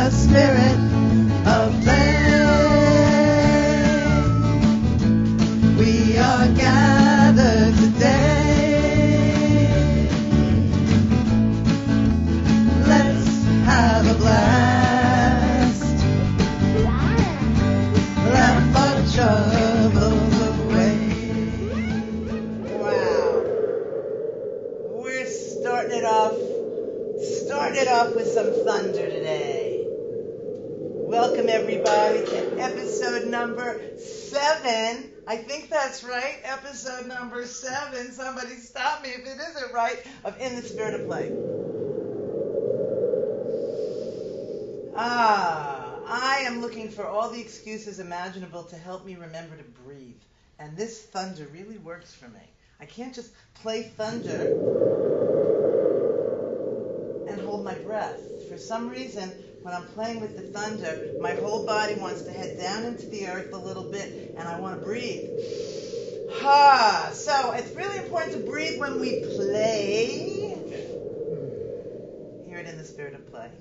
the spirit of play. We are gathered today. Let's have a blast. Laugh our troubles away. Wow. We're starting it off with some thunder today. Welcome everybody to episode number 7. I think that's right. Episode number 7. Somebody stop me if it isn't right. Of In the Spirit of Play. I am looking for all the excuses imaginable to help me remember to breathe. And this thunder really works for me. I can't just play thunder and hold my breath. For some reason, when I'm playing with the thunder, my whole body wants to head down into the earth a little bit, and I want to breathe. So it's really important to breathe when we play. Hear it in the spirit of play.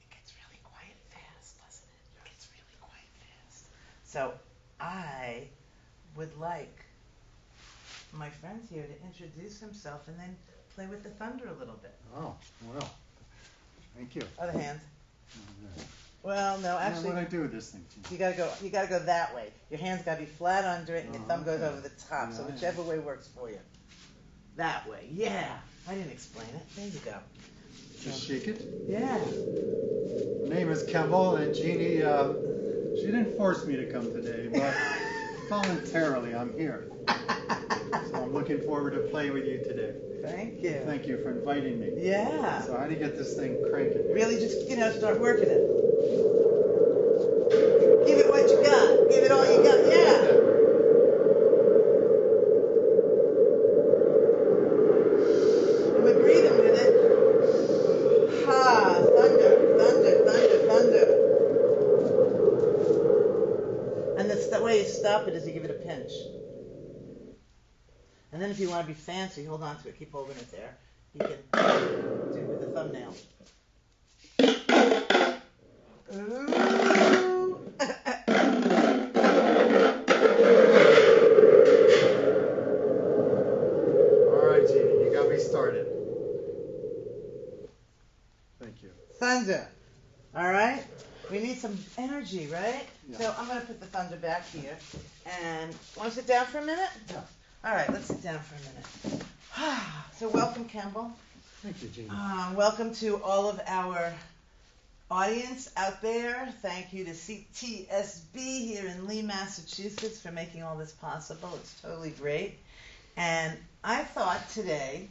It gets really quiet fast, doesn't it? It gets really quiet fast. So I would like my friend here to introduce himself and then play with the thunder a little bit. Oh, well, thank you. Other hand. Well, no, actually. What do I do with this thing? You gotta go that way. Your hand's gotta be flat under it, and your thumb goes over the top. So whichever way works for you. That way. Yeah. I didn't explain it. There you go. Just shake it. Yeah. My name is Kemble, and Jeannie, she didn't force me to come today, but voluntarily I'm here. So I'm looking forward to playing with you today. Thank you. Thank you for inviting me. Yeah. So how do you get this thing cranking? Really just, start working it. Give it what you got. Give it all you got. Yeah. And we're breathing with it. Thunder, thunder, thunder, thunder. And the way you stop it is you give it a pinch. And then if you want to be fancy, hold on to it. Keep holding it there. You can do it with the thumbnail. Ooh. All right, Jeannie, you got me started. Thank you. Thunder. All right? We need some energy, right? Yeah. So I'm going to put the thunder back here. And want to sit down for a minute? Yeah. All right, let's sit down for a minute. So welcome, Kemble. Thank you, Jeannie. Welcome to all of our audience out there. Thank you to CTSB here in Lee, Massachusetts for making all this possible. It's totally great. And I thought today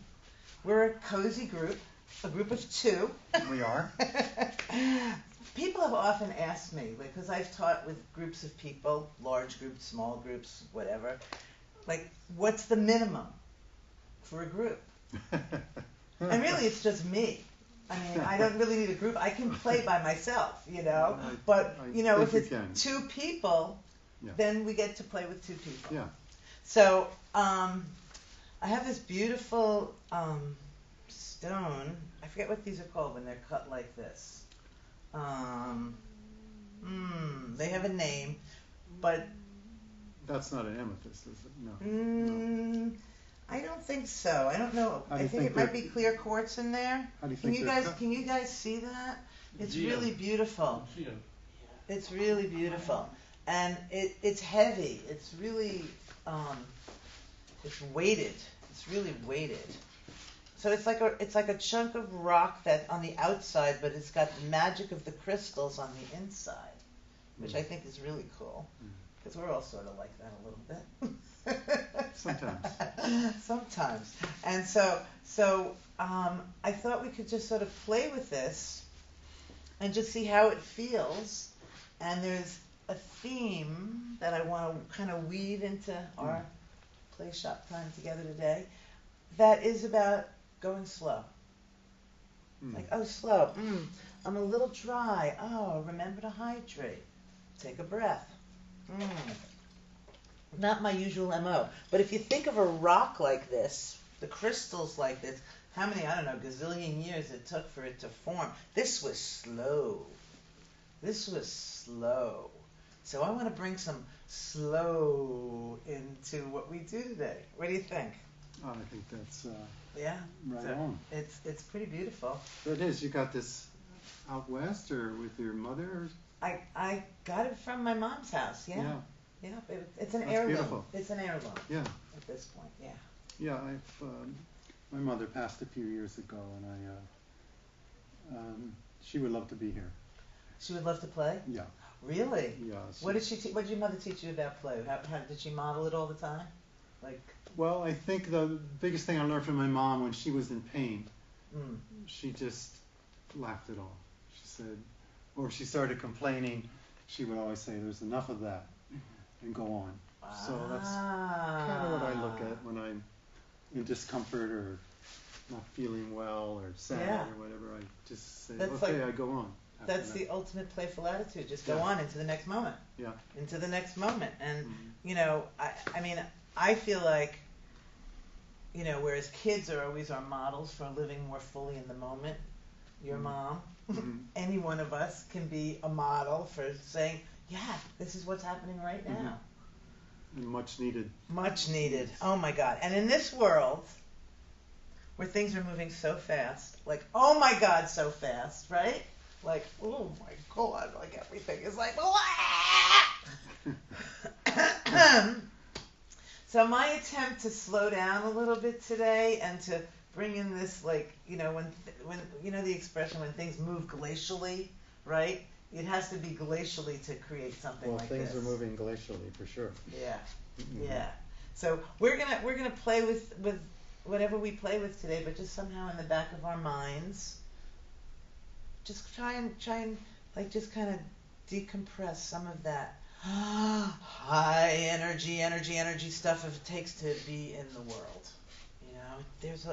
we're a cozy group, a group of 2. We are. People have often asked me, because I've taught with groups of people, large groups, small groups, whatever, like, what's the minimum for a group? And really, it's just me. I mean, I don't really need a group. I can play by myself, But, if it's 2 people, then we get to play with 2 people. Yeah. So, I have this beautiful stone. I forget what these are called when they're cut like this. They have a name, but... That's not an amethyst, is it? No. I don't think so. I don't know. I think it might be clear quartz in there. How do you think Can you guys see that? It's really beautiful. It's really beautiful. And it's heavy. It's really it's weighted. It's really weighted. So it's like a chunk of rock that on the outside, but it's got the magic of the crystals on the inside, which I think is really cool. Because we're all sort of like that a little bit. Sometimes. And so I thought we could just sort of play with this and just see how it feels. And there's a theme that I want to kind of weave into our play shop time together today that is about going slow. Like, slow. I'm a little dry. Remember to hydrate. Take a breath. Not my usual MO. But if you think of a rock like this, the crystals like this, how many, I don't know, gazillion years it took for it to form. This was slow. So I want to bring some slow into what we do today. What do you think? Oh, I think that's yeah, right so on. It's pretty beautiful. So it is. You got this out west or with your mother? I got it from my mom's house. Yeah. It's an That's heirloom. beautiful. It's an heirloom. Yeah. At this point, yeah. Yeah, my mother passed a few years ago, and she would love to be here. She would love to play? Yeah. Really? Yeah. What did your mother teach you about play? How did she model it all the time? Well, I think the biggest thing I learned from my mom when she was in pain, she just laughed it off. She said, or if she started complaining, she would always say, "There's enough of that," and go on. So that's kind of what I look at when I'm in discomfort or not feeling well or sad or whatever. I just say, okay, I go on. That's the ultimate playful attitude. Just go on into the next moment. Yeah. Into the next moment. And, I mean, I feel like, whereas kids are always our models for living more fully in the moment, your mom, any one of us can be a model for saying, yeah, this is what's happening right now. And much needed. Much needed. Oh, my God. And in this world where things are moving so fast, like, oh, my God, so fast, right? Like, oh my God, like everything is like, So my attempt to slow down a little bit today and to bring in this, like, when the expression when things move glacially, right? It has to be glacially to create something like this. Well, things are moving glacially for sure. Yeah, yeah. So we're gonna play with whatever we play with today, but just somehow in the back of our minds, just try and like just kind of decompress some of that high energy stuff it takes to be in the world. There's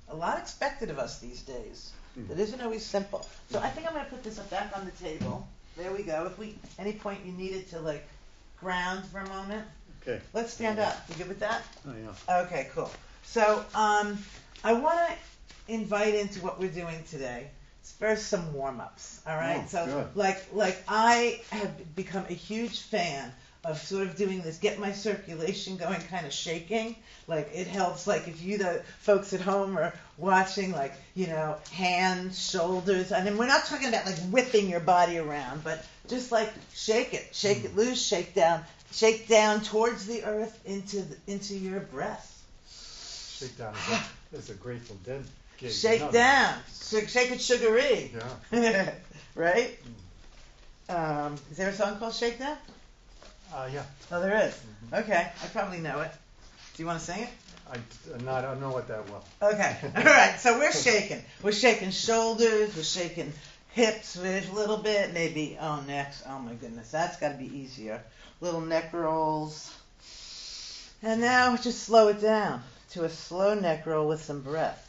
a lot expected of us these days. That isn't always simple. So I think I'm going to put this back on the table. There we go. If any point you needed to like ground for a moment. Okay. Let's stand up. You good with that? Oh yeah. Okay, cool. So I want to invite into what we're doing today. First, some warm-ups, all right? Good. Like I have become a huge fan of sort of doing this, get my circulation going, kind of shaking. Like it helps, like if you, the folks at home are watching, like, hands, shoulders. I mean, we're not talking about like whipping your body around, but just like shake it loose, shake down towards the earth into your breath. Shake down is a Grateful Dead. Shake down. Shake it sugary. Yeah. Right? Is there a song called Shake Down? Yeah. Oh, there is. Okay. I probably know it. Do you want to sing it? I don't know it that well. Okay. All right. So we're shaking. We're shaking shoulders. We're shaking hips a little bit. Maybe, necks. Oh, my goodness. That's got to be easier. Little neck rolls. And now just slow it down to a slow neck roll with some breath.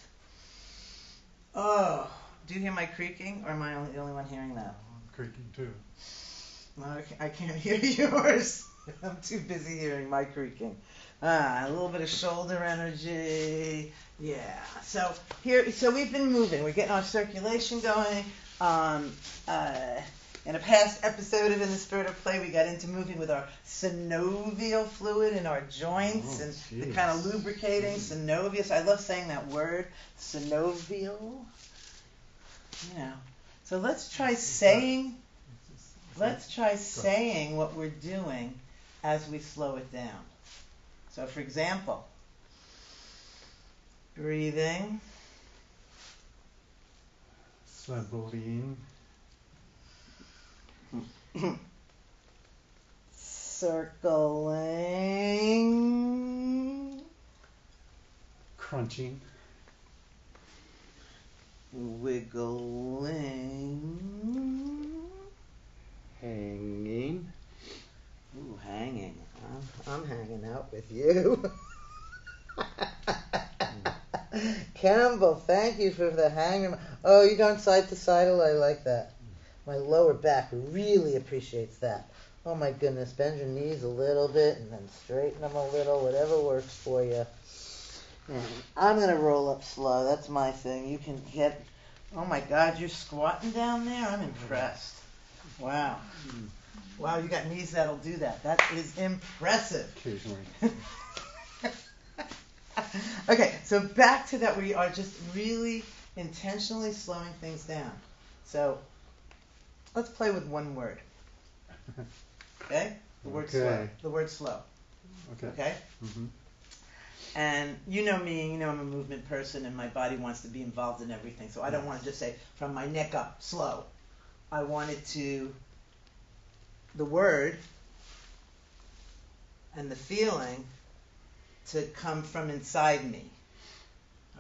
Oh, do you hear my creaking, or am I the only one hearing that? I'm creaking too. No, I can't hear yours. I'm too busy hearing my creaking. A little bit of shoulder energy. Yeah. So we've been moving. We're getting our circulation going. In a past episode of In the Spirit of Play, we got into moving with our synovial fluid in our joints and the kind of lubricating synovial. I love saying that word, synovial. So let's try saying what we're doing as we slow it down. So, for example, breathing. Swiveling. Circling. Crunching. Wiggling. Hanging. Ooh, hanging. I'm hanging out with you. Campbell, thank you for the hanging. Oh, you're going side to side? I like that. My lower back really appreciates that. Oh my goodness, bend your knees a little bit and then straighten them a little, whatever works for you. I'm gonna roll up slow. That's my thing. You can get. Oh my God, you're squatting down there. I'm impressed. Wow. Wow, you got knees that'll do that. That is impressive. Occasionally. Okay, so back to that. We are just really intentionally slowing things down. So let's play with one word. Okay? The word slow. The word slow. Okay? Mm-hmm. And you know me, you know I'm a movement person and my body wants to be involved in everything. So I don't want to just say from my neck up, slow. I want it to, the word and the feeling to come from inside me.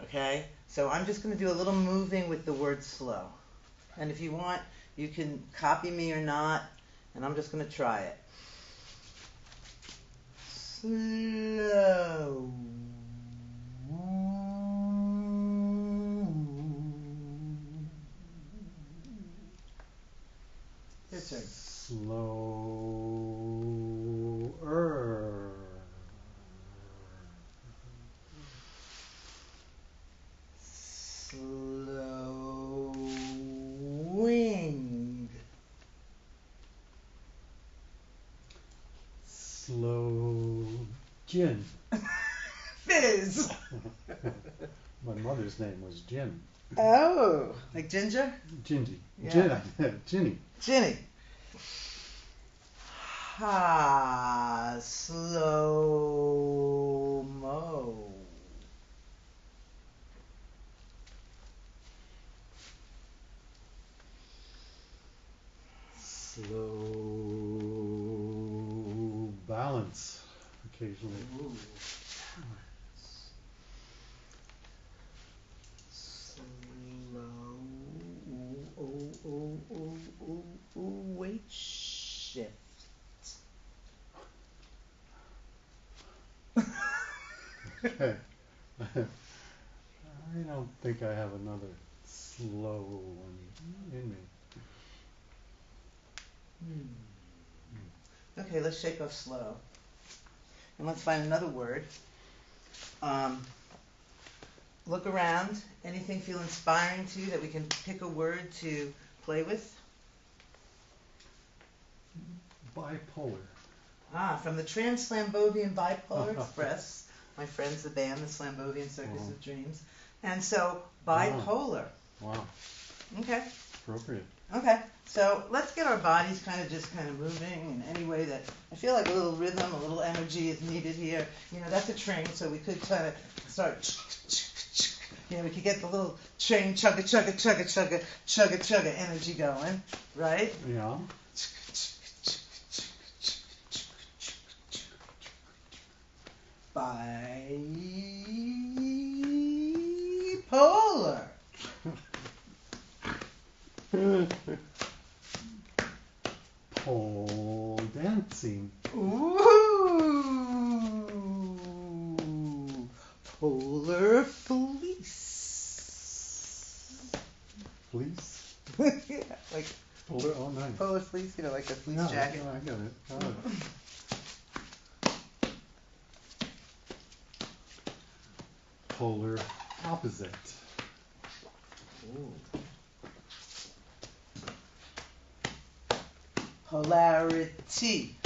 Okay? So I'm just going to do a little moving with the word slow. And if you want, you can copy me or not, and I'm just going to try it. Slow. Your turn. Slower. Slowing. Slow gin. Fizz. My mother's name was Jin. Oh, like ginger? Gingy. Yeah. Ginny. Ginny. Ha, slow mo. Slow balance occasionally. Ooh. Slow. Weight shift. Okay. I don't think I have another slow one in me. Okay, let's shake off slow. And let's find another word. Look around. Anything feel inspiring to you that we can pick a word to play with? Bipolar. From the Trans-Slambovian Bipolar Express. My friends, the band, the Slambovian Circus of Dreams. And so, bipolar. Wow. Okay. Appropriate. Okay. So let's get our bodies kind of moving in any way that I feel like a little rhythm, a little energy is needed here. You know, that's a train, so we could kind of start. You know, we could get the little train chugga chugga chugga chugga chugga chugga energy going, right? Yeah. Bipolar. Pole dancing. Ooh. Polar fleece. Fleece? Yeah, like Polar, oh nice. polar fleece, you know, like a fleece jacket. Yeah, I got it. Polar opposite. Ooh. Polarity.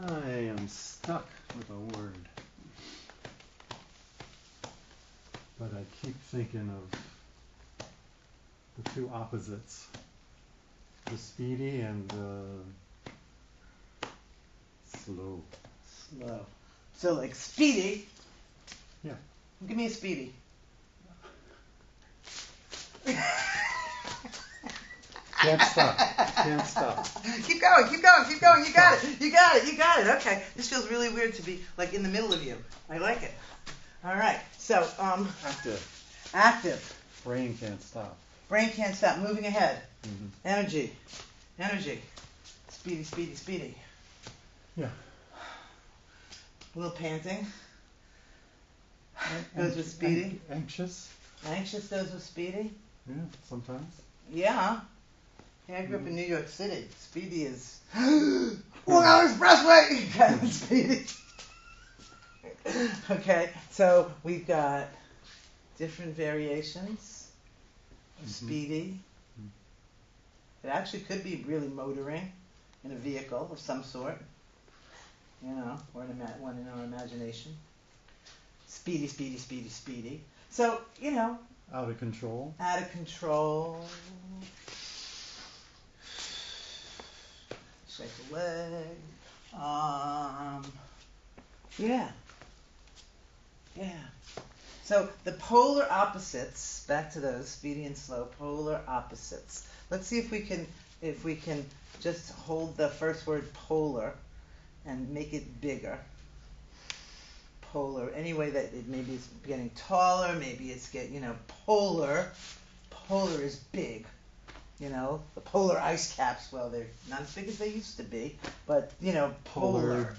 I am stuck with a word. But I keep thinking of the two opposites. The speedy and the slow. Slow. So like speedy. Yeah. Give me a speedy. Can't stop. Can't stop. Keep going, keep going, keep going. You got it. You got it. You got it. Okay. This feels really weird to be like in the middle of you. I like it. All right. So, Active. active. Brain can't stop. Brain can't stop. Moving ahead. Mm-hmm. Energy. Energy. Speedy, speedy, speedy. Yeah. A little panting. Goes with speedy. Anxious. Anxious goes with speedy. Yeah, sometimes. Yeah. Yeah, I grew up in New York City. Speedy is Long Island Expressway kind of speedy. Okay, so we've got different variations of speedy. It actually could be really motoring in a vehicle of some sort, or one in our imagination. Speedy, speedy, speedy, speedy. So, Out of control. Out of control. Shake a leg. Yeah. So the polar opposites, back to those, speedy and slow, polar opposites. Let's see if we can just hold the first word polar and make it bigger. Polar, any way that maybe it's getting taller, maybe it's polar. Polar is big. The polar ice caps, well, they're not as big as they used to be, but, polar.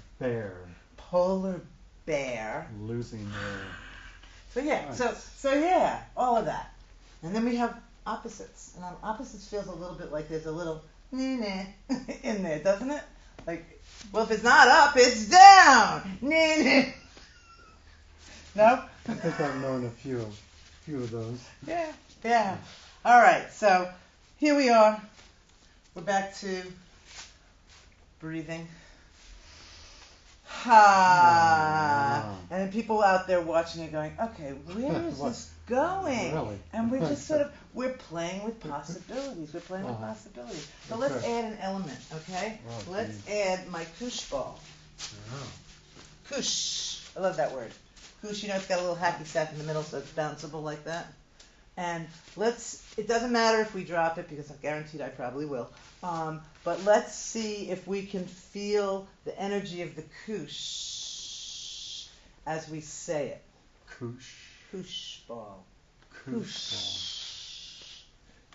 Polar bear. Losing their... So yeah, so yeah, all of that. And then we have opposites. And opposites feels a little bit like there's a little in there, doesn't it? Like, well, if it's not up, it's down. No? I think I've known a few of those. Yeah. All right, so here we are. We're back to breathing. And then people out there watching it going, okay, where is this going? Really? And we're just we're playing with possibilities. So let's add an element, okay? Let's add my koosh ball. Koosh. I love that word. Koosh, it's got a little hacky sack in the middle, so it's bounceable like that. And it doesn't matter if we drop it, because I'm guaranteed I probably will. But let's see if we can feel the energy of the koosh as we say it. Koosh. Koosh ball. Koosh.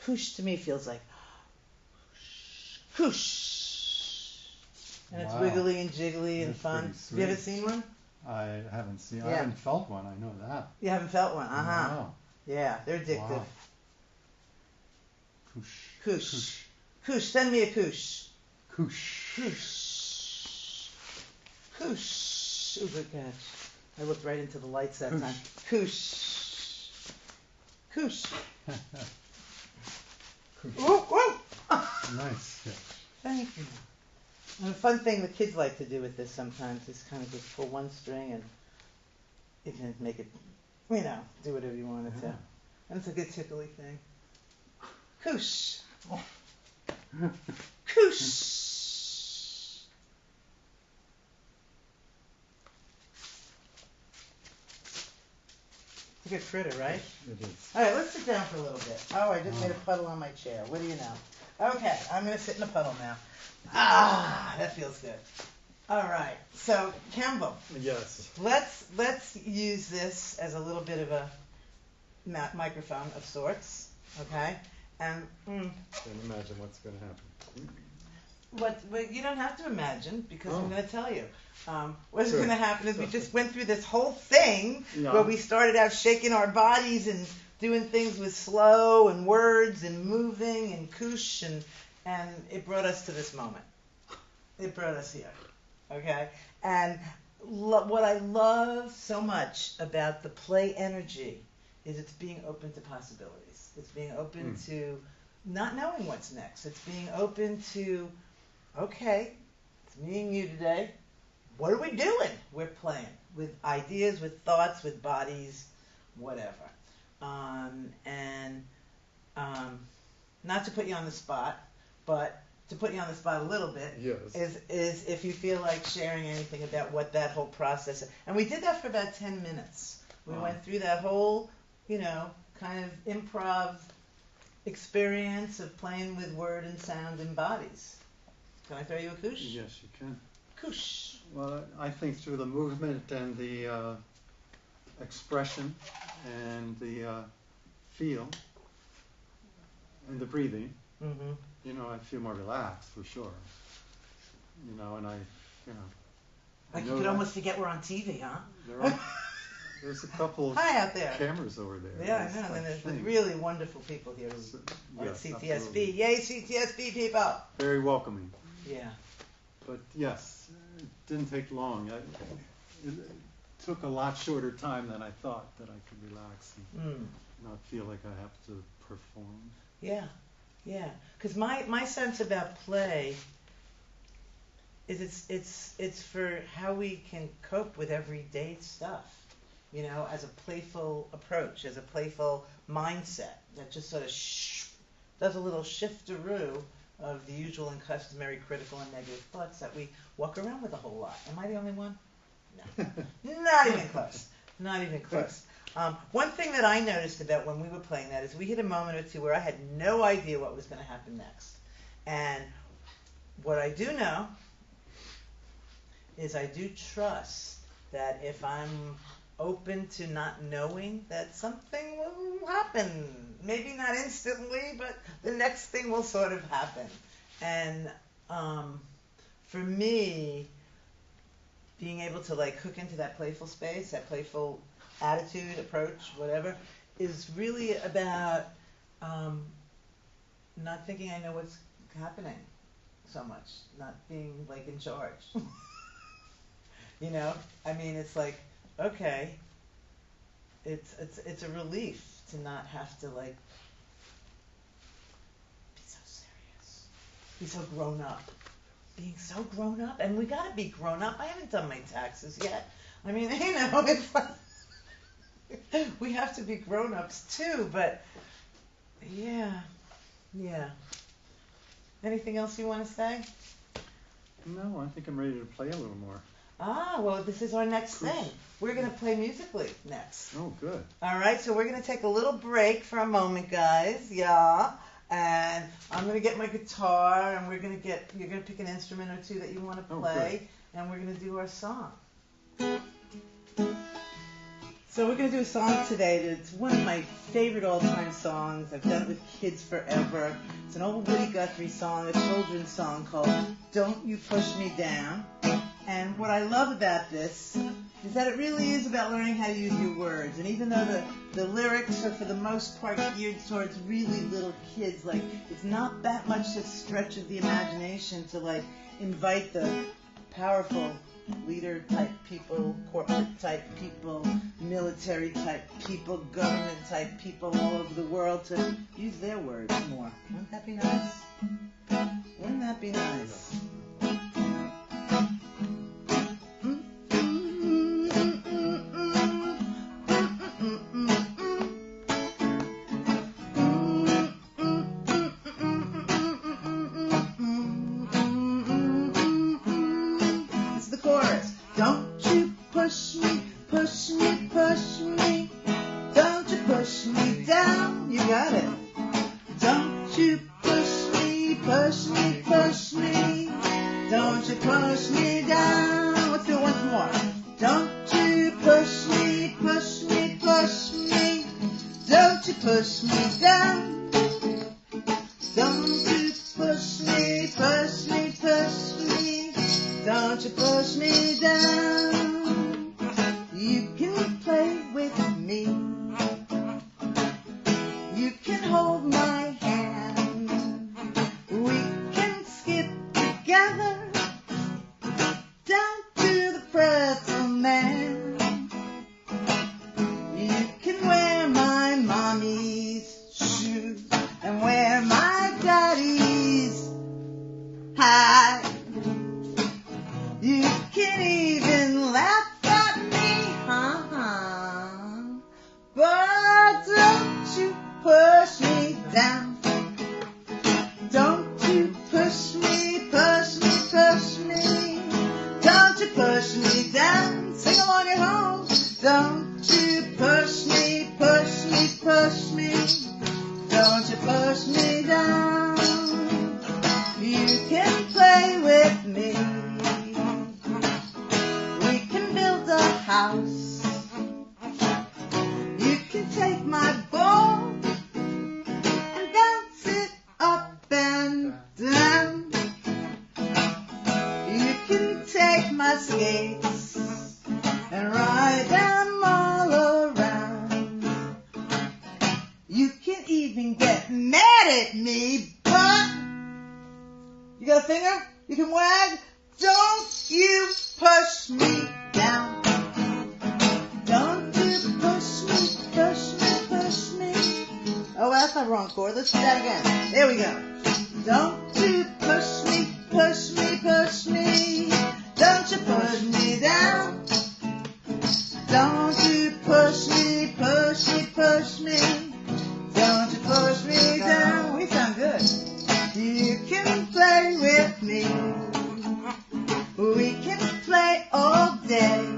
Koosh to me feels like koosh. And it's wiggly and jiggly and fun. Have you ever seen one? I haven't seen. I haven't felt one. I know that. You haven't felt one? No. Yeah, they're addictive. Wow. Koosh. Koosh, send me a koosh. Koosh. Ooh, good catch. I looked right into the lights that time. Koosh. Ooh. Nice catch. Thank you. And a fun thing the kids like to do with this sometimes is kind of just pull one string and you can make it, do whatever you want it to. And it's a good tickly thing. Koosh. Koosh. It's a good critter, right? It is. All right, let's sit down for a little bit. Oh, I just made a puddle on my chair. What do you know? Okay, I'm going to sit in a puddle now. That feels good. All right, so Campbell. Yes. Let's use this as a little bit of a microphone of sorts, okay? And Can't imagine what's going to happen. What you don't have to imagine, because I'm going to tell you. What's going to happen is we just went through this whole thing where we started out shaking our bodies and doing things with slow and words and moving and koosh, and it brought us to this moment. It brought us here, okay? And what I love so much about the play energy is it's being open to possibilities. It's being open to not knowing what's next. It's being open to, okay, it's me and you today. What are we doing? We're playing with ideas, with thoughts, with bodies, whatever. Not to put you on the spot, but to put you on the spot a little bit, is if you feel like sharing anything about what that whole process is. And we did that for about 10 minutes. We went through that whole, kind of improv experience of playing with word and sound and bodies. Can I throw you a koosh? Yes, you can. Koosh. Well, I think through the movement and the expression and the feel and the breathing, I feel more relaxed for sure. And I like you could almost forget we're on TV, huh? There's a couple of Hi out there. cameras over there. Yeah, I know. And there's really wonderful people here at CTSB. Absolutely. Yay, CTSB people! Very welcoming. Yeah. But yes, it didn't take long. It took a lot shorter time than I thought that I could relax and not feel like I have to perform. Yeah, yeah. Because my sense about play is it's for how we can cope with everyday stuff, you know, as a playful approach, as a playful mindset that just sort of does a little shiftaroo of the usual and customary critical and negative thoughts that we walk around with a whole lot. Am I the only one? No. Not even close. Not even close. One thing that I noticed about when we were playing that is we hit a moment or two where I had no idea what was going to happen next. And what I do know is I do trust that if I'm open to not knowing, that something will happen. Maybe not instantly, but the next thing will sort of happen. And for me, being able to like hook into that playful space, that playful attitude, approach, whatever, is really about not thinking I know what's happening so much, not being like in charge. You know, I mean, it's like, okay, it's a relief to not have to like be so serious, be so grown up. Being so grown up, and we gotta be grown up. I haven't done my taxes yet. I mean, you know, it's like we have to be grown ups too. But yeah. Anything else you want to say? No, I think I'm ready to play a little more. Ah, well, this is our next thing. We're going to play musically next. Oh, good. All right, so we're going to take a little break for a moment, guys. Yeah. And I'm going to get my guitar, and you're going to pick an instrument or two that you want to play, and we're going to do our song. So we're going to do a song today that's one of my favorite all-time songs. I've done it with kids forever. It's an old Woody Guthrie song, a children's song called Don't You Push Me Down. And what I love about this is that it really is about learning how to use your words. And even though the lyrics are for the most part geared towards really little kids, like it's not that much a stretch of the imagination to like invite the powerful leader type people, corporate type people, military type people, government type people all over the world to use their words more. Wouldn't that be nice? Wouldn't that be nice? Take my skates and ride them all You got a finger? You can wag? Don't you push me down. Don't you push me, push me, push me. Oh, that's not wrong chord. Let's do that again. There we go. Don't you push me, push me, push me. Don't you push me down. Don't you push me, push me, push me. Don't you push me down. We sound good. You can play with me. We can play all day.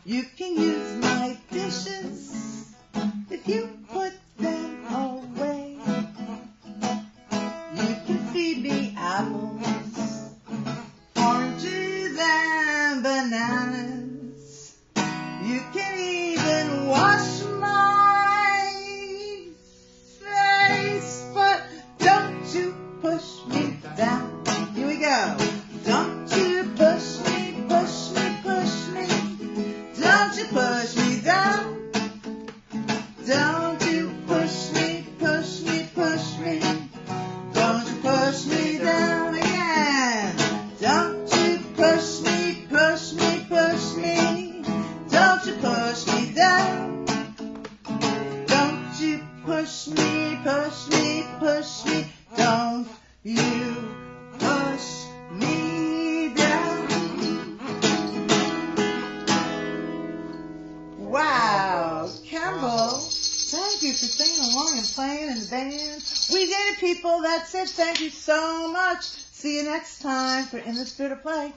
You can use my dishes if you put them away. You can feed me apples, oranges and bananas. You can even wash my face, but don't you push me down. Here we go. Don't you push me, push me, push me. Don't you push me down. Don't you push me, push me, push me. Don't you push me down again. Don't you push me, push me, push me. Don't you push me down. Don't you push me, push me, push me. Don't you push me down. Wow, Campbell, thank you for singing along and playing in the band. We did it, people. That's it. Thank you so much. See you next time for In the Spirit of Play.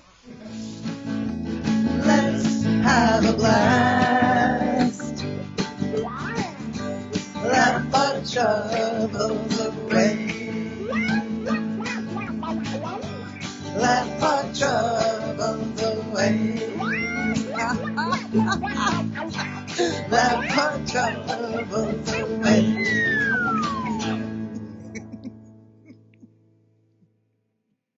Let's have a blast. Laugh our troubles away. Laugh our troubles away. Laugh our troubles